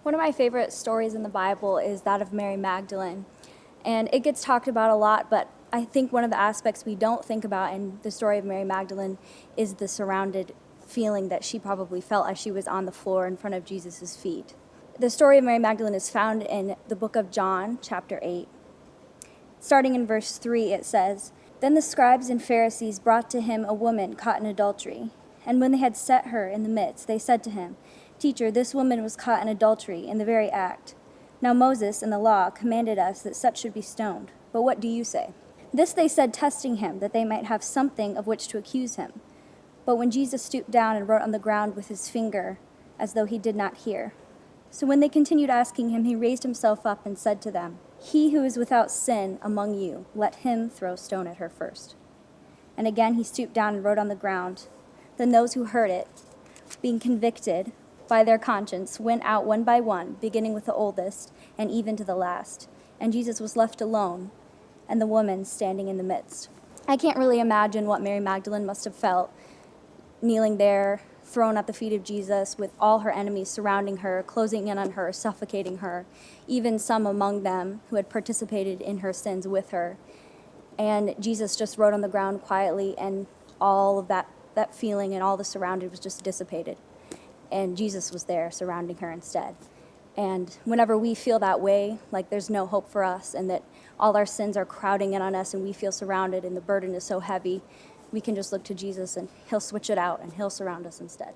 One of my favorite stories in the Bible is that of Mary Magdalene. And it gets talked about a lot, but I think one of the aspects we don't think about in the story of Mary Magdalene is the surrounded feeling that she probably felt as she was on the floor in front of Jesus' feet. The story of Mary Magdalene is found in the book of John, chapter 8. Starting in verse 3, it says, "Then the scribes and Pharisees brought to him a woman caught in adultery. And when they had set her in the midst, they said to him, 'Teacher, this woman was caught in adultery in the very act. Now Moses in the law commanded us that such should be stoned. But what do you say?' This they said, testing him, that they might have something of which to accuse him. But when Jesus stooped down and wrote on the ground with his finger, as though he did not hear. So when they continued asking him, he raised himself up and said to them, 'He who is without sin among you, let him throw a stone at her first.' And again he stooped down and wrote on the ground. Then those who heard it, being convicted by their conscience, went out one by one, beginning with the oldest, and even to the last. And Jesus was left alone, and the woman standing in the midst." I can't really imagine what Mary Magdalene must have felt, kneeling there, thrown at the feet of Jesus, with all her enemies surrounding her, closing in on her, suffocating her, even some among them who had participated in her sins with her. And Jesus just wrote on the ground quietly, and all of that feeling and all the surrounded was just dissipated. And Jesus was there surrounding her instead. And whenever we feel that way, like there's no hope for us and that all our sins are crowding in on us and we feel surrounded and the burden is so heavy, we can just look to Jesus and he'll switch it out and he'll surround us instead.